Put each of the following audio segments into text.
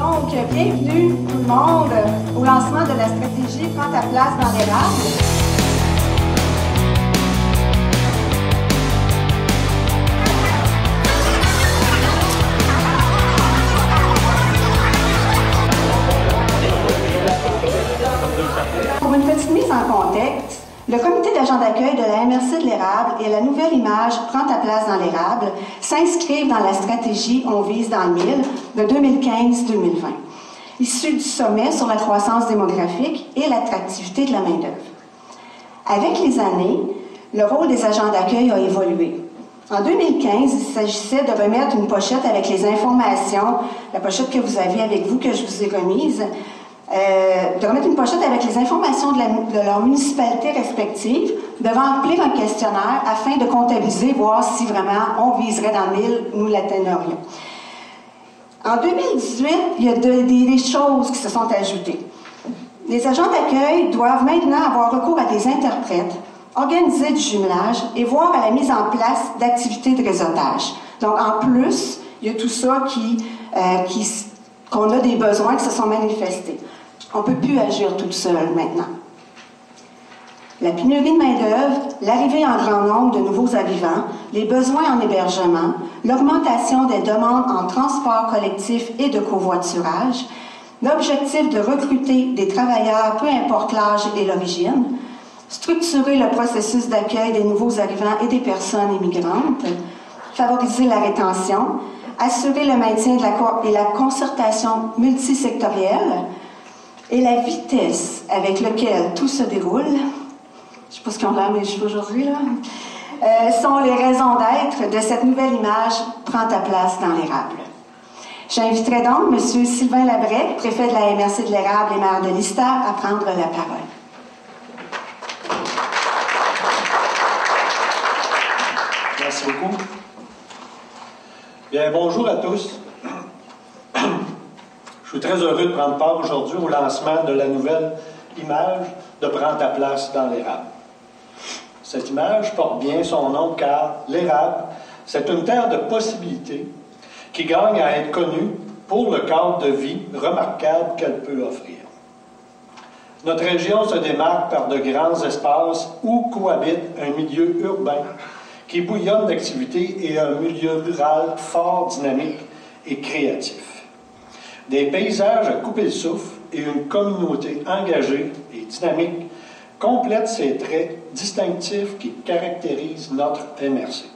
Donc, bienvenue tout le monde au lancement de la stratégie Prends ta place dans l'érable. Pour une petite mise en contexte, le comité d'agents d'accueil de la MRC de l'érable et la nouvelle image Prends ta place dans l'érable s'inscrivent dans la stratégie On vise dans le mille de 2015-2020, issue du sommet sur la croissance démographique et l'attractivité de la main-d'œuvre. Avec les années, le rôle des agents d'accueil a évolué. En 2015, il s'agissait de remettre une pochette avec les informations, la pochette que vous avez avec vous, que je vous ai remise, de remettre une pochette avec les informations de leur municipalité respective, de remplir un questionnaire afin de comptabiliser, voir si vraiment on viserait dans le mille, nous l'atteignerions. En 2018, il y a des choses qui se sont ajoutées. Les agents d'accueil doivent maintenant avoir recours à des interprètes, organiser du jumelage et voir à la mise en place d'activités de réseautage. Donc, en plus, il y a tout ça qu'on a des besoins qui se sont manifestés. On ne peut plus agir toute seule maintenant. La pénurie de main-d'œuvre, l'arrivée en grand nombre de nouveaux arrivants, les besoins en hébergement, l'augmentation des demandes en transport collectif et de covoiturage, l'objectif de recruter des travailleurs, peu importe l'âge et l'origine, structurer le processus d'accueil des nouveaux arrivants et des personnes immigrantes, favoriser la rétention, assurer le maintien et la concertation multisectorielle et la vitesse avec laquelle tout se déroule, je ne sais pas ce qu'ils ont l'air mes cheveux aujourd'hui, là, sont les raisons d'être de cette nouvelle image Prends ta place dans l'érable. J'inviterai donc M. Sylvain Labrec, préfet de la MRC de l'érable et maire de Lister, à prendre la parole. Merci beaucoup. Bien, bonjour à tous. Je suis très heureux de prendre part aujourd'hui au lancement de la nouvelle image de Prends ta place dans l'érable. Cette image porte bien son nom car l'érable, c'est une terre de possibilités qui gagne à être connue pour le cadre de vie remarquable qu'elle peut offrir. Notre région se démarque par de grands espaces où cohabite un milieu urbain qui bouillonne d'activités et un milieu rural fort dynamique et créatif. Des paysages à couper le souffle et une communauté engagée et dynamique complètent ces traits distinctifs qui caractérisent notre MRC.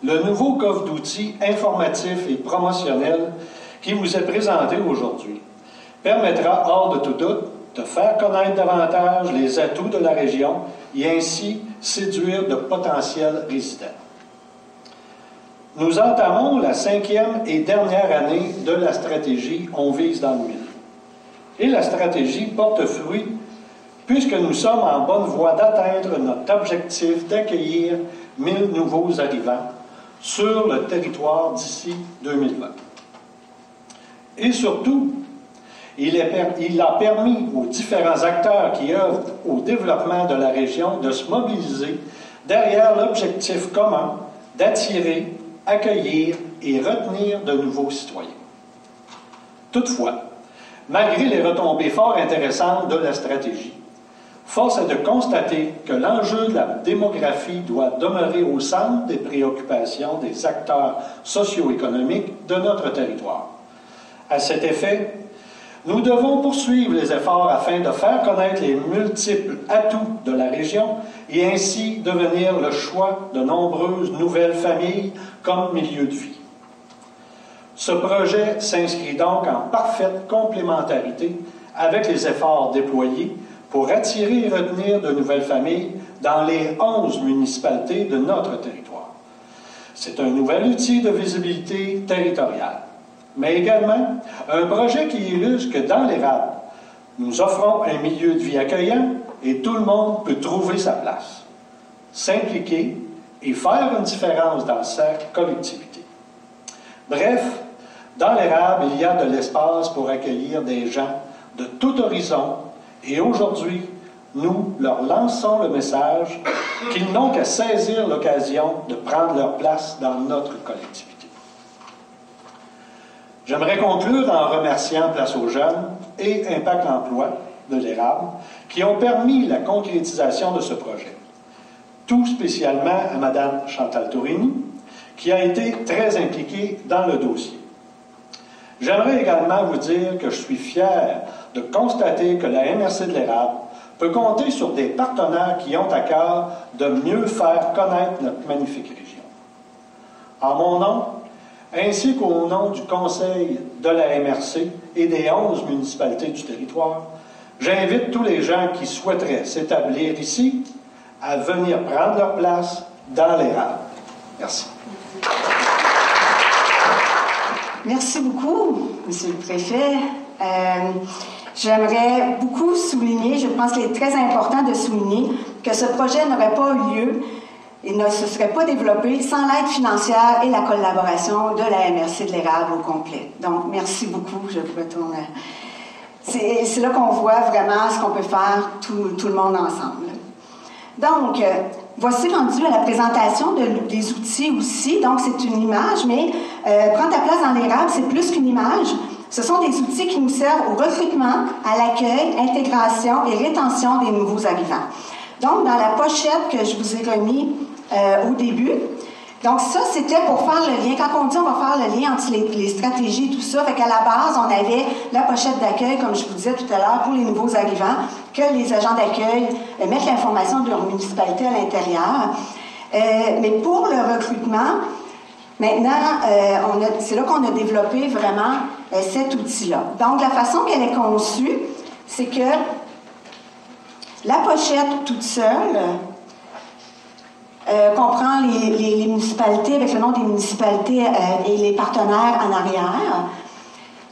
Le nouveau coffre d'outils informatifs et promotionnels qui vous est présenté aujourd'hui permettra, hors de tout doute, de faire connaître davantage les atouts de la région et ainsi séduire de potentiels résidents. Nous entamons la 5e et dernière année de la stratégie On vise dans le mille. Et la stratégie porte fruit puisque nous sommes en bonne voie d'atteindre notre objectif d'accueillir 1000 nouveaux arrivants sur le territoire d'ici 2020. Et surtout, il a permis aux différents acteurs qui œuvrent au développement de la région de se mobiliser derrière l'objectif commun d'attirer, accueillir et retenir de nouveaux citoyens. Toutefois, malgré les retombées fort intéressantes de la stratégie, force est de constater que l'enjeu de la démographie doit demeurer au centre des préoccupations des acteurs socio-économiques de notre territoire. À cet effet, nous devons poursuivre les efforts afin de faire connaître les multiples atouts de la région et ainsi devenir le choix de nombreuses nouvelles familles comme milieu de vie. Ce projet s'inscrit donc en parfaite complémentarité avec les efforts déployés pour attirer et retenir de nouvelles familles dans les 11 municipalités de notre territoire. C'est un nouvel outil de visibilité territoriale, mais également un projet qui illustre que dans l'érable, nous offrons un milieu de vie accueillant et tout le monde peut trouver sa place, s'impliquer et faire une différence dans sa collectivité. Bref, dans l'érable, il y a de l'espace pour accueillir des gens de tout horizon et aujourd'hui, nous leur lançons le message qu'ils n'ont qu'à saisir l'occasion de prendre leur place dans notre collectivité. J'aimerais conclure en remerciant Place aux Jeunes et Impact Emploi de l'Érable qui ont permis la concrétisation de ce projet. Tout spécialement à Mme Chantal Tourini, qui a été très impliquée dans le dossier. J'aimerais également vous dire que je suis fier de constater que la MRC de l'Érable peut compter sur des partenaires qui ont à cœur de mieux faire connaître notre magnifique région. En mon nom, ainsi qu'au nom du Conseil de la MRC et des 11 municipalités du territoire, j'invite tous les gens qui souhaiteraient s'établir ici à venir prendre leur place dans l'Érable. Merci. Merci beaucoup, Monsieur le Préfet. J'aimerais beaucoup souligner, je pense qu'il est très important de souligner, que ce projet n'aurait pas eu lieu et ne se serait pas développé sans l'aide financière et la collaboration de la MRC de l'Érable au complet. Donc, merci beaucoup. Je vous retourne. C'est là qu'on voit vraiment ce qu'on peut faire tout le monde ensemble. Donc, voici rendu à la présentation des outils aussi. Donc, c'est une image, mais prendre ta place dans l'Érable, c'est plus qu'une image. Ce sont des outils qui nous servent au recrutement, à l'accueil, intégration et rétention des nouveaux arrivants. Donc, dans la pochette que je vous ai remis au début, donc ça, c'était pour faire le lien. Quand on dit on va faire le lien entre les stratégies et tout ça, fait qu'à la base, on avait la pochette d'accueil, comme je vous disais tout à l'heure, pour les nouveaux arrivants, que les agents d'accueil mettent l'information de leur municipalité à l'intérieur. Mais pour le recrutement, maintenant, c'est là qu'on a développé vraiment cet outil-là. Donc, la façon qu'elle est conçue, c'est que la pochette toute seule comprend les municipalités avec le nom des municipalités et les partenaires en arrière.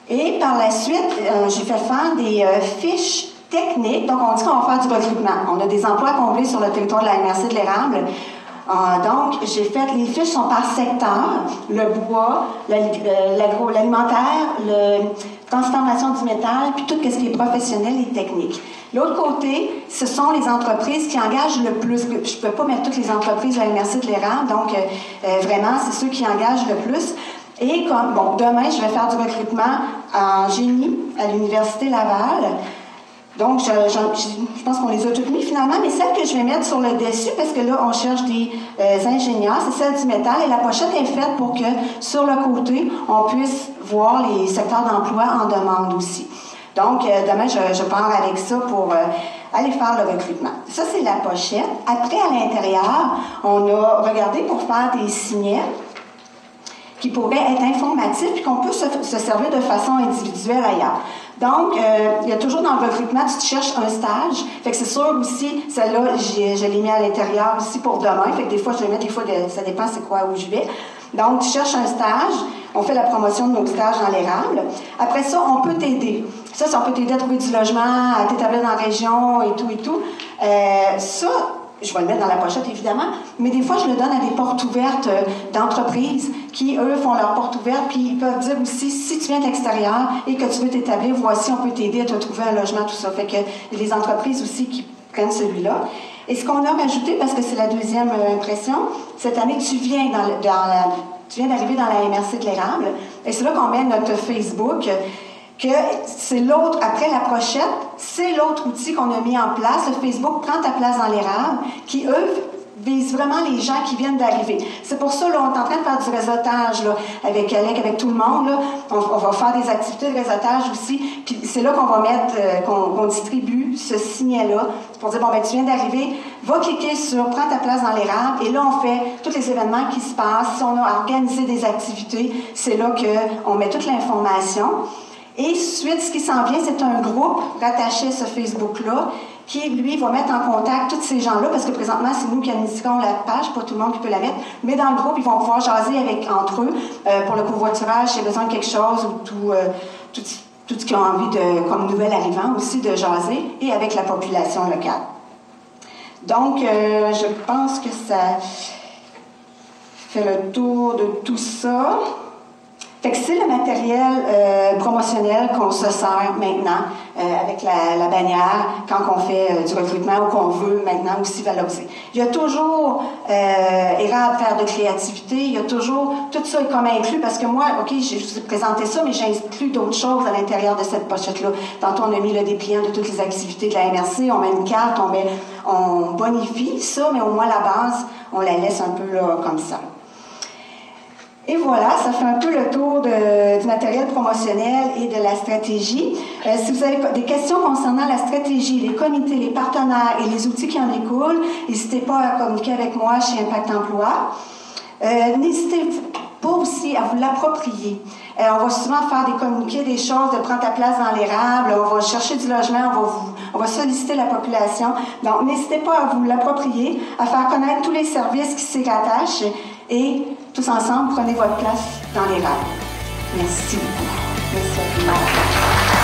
Et par la suite, j'ai fait faire des fiches techniques. Donc, on dit qu'on va faire du recrutement. On a des emplois comblés sur le territoire de la MRC de l'Érable. Donc, j'ai fait, les fiches sont par secteur, le bois, l'alimentaire, la transformation du métal, puis tout ce qui est professionnel et technique. L'autre côté, ce sont les entreprises qui engagent le plus. Je ne peux pas mettre toutes les entreprises de la MRC de l'Érable, donc vraiment, c'est ceux qui engagent le plus. Et comme, bon, demain, je vais faire du recrutement en génie à l'Université Laval. Donc, je pense qu'on les a toutes mis finalement, mais celle que je vais mettre sur le dessus, parce que là, on cherche des ingénieurs, c'est celle du métal, et la pochette est faite pour que, sur le côté, on puisse voir les secteurs d'emploi en demande aussi. Donc, demain, je pars avec ça pour aller faire le recrutement. Ça, c'est la pochette. Après, à l'intérieur, on a regardé pour faire des signets qui pourraient être informatifs puis qu'on peut se servir de façon individuelle ailleurs. Donc, il y a toujours dans le recrutement, tu te cherches un stage. Fait que c'est sûr aussi, celle-là, je l'ai mis à l'intérieur aussi pour demain. Fait que des fois, je le mets, des fois, ça dépend c'est quoi où je vais. Donc, tu cherches un stage. On fait la promotion de nos stages dans l'Érable. Après ça, on peut t'aider. Ça, on peut t'aider à trouver du logement, à t'établir dans la région et tout et tout. Ça, je vais le mettre dans la pochette, évidemment, mais des fois, je le donne à des portes ouvertes d'entreprises qui, eux, font leurs portes ouvertes, puis ils peuvent dire aussi, si tu viens de l'extérieur et que tu veux t'établir, voici, on peut t'aider à te trouver un logement, tout ça. Fait que il y a des entreprises aussi qui prennent celui-là. Et ce qu'on a rajouté, parce que c'est la deuxième impression, cette année, tu viens d'arriver dans la MRC de l'Érable, et c'est là qu'on met notre Facebook, que c'est l'autre, après la pochette, c'est l'autre outil qu'on a mis en place. Le Facebook prend ta place dans l'Érable, qui, eux, vise vraiment les gens qui viennent d'arriver. C'est pour ça, là, on est en train de faire du réseautage, là, avec Alec, avec tout le monde, là. On va faire des activités de réseautage aussi, puis c'est là qu'on va mettre, qu'on distribue ce signet-là, pour dire, bon, ben, tu viens d'arriver, va cliquer sur « Prends ta place dans l'Érable », et là, on fait tous les événements qui se passent. Si on a organisé des activités, c'est là qu'on met toute l'information. Et suite, ce qui s'en vient, c'est un groupe rattaché à ce Facebook-là qui, lui, va mettre en contact tous ces gens-là, parce que présentement, c'est nous qui administrons la page, pas tout le monde qui peut la mettre, mais dans le groupe, ils vont pouvoir jaser entre eux pour le covoiturage, s'il y a besoin de quelque chose, ou tout ce qu'ils ont envie de, comme nouvel arrivant aussi, de jaser, et avec la population locale. Donc, je pense que ça fait le tour de tout ça. Fait que c'est le matériel promotionnel qu'on se sert maintenant avec la bannière quand on fait du recrutement ou qu'on veut maintenant aussi valoriser. Il y a toujours érable faire de créativité, il y a toujours, tout ça est comme inclus parce que moi, OK, je vous ai présenté ça, mais j'ai inclus d'autres choses à l'intérieur de cette pochette-là. Tantôt, on a mis le dépliant de toutes les activités de la MRC, on met une carte, on bonifie ça, mais au moins la base, on la laisse un peu là comme ça. Et voilà, ça fait un peu le tour du matériel promotionnel et de la stratégie. Si vous avez des questions concernant la stratégie, les comités, les partenaires et les outils qui en découlent, n'hésitez pas à communiquer avec moi chez Impact Emploi. N'hésitez pas aussi à vous l'approprier. On va souvent faire des communiqués, des choses, de prendre ta place dans l'érable, on va chercher du logement, on va solliciter la population. Donc, n'hésitez pas à vous l'approprier, à faire connaître tous les services qui s'y rattachent et tous ensemble, prenez votre place dans l'érable. Merci beaucoup. Merci à vous.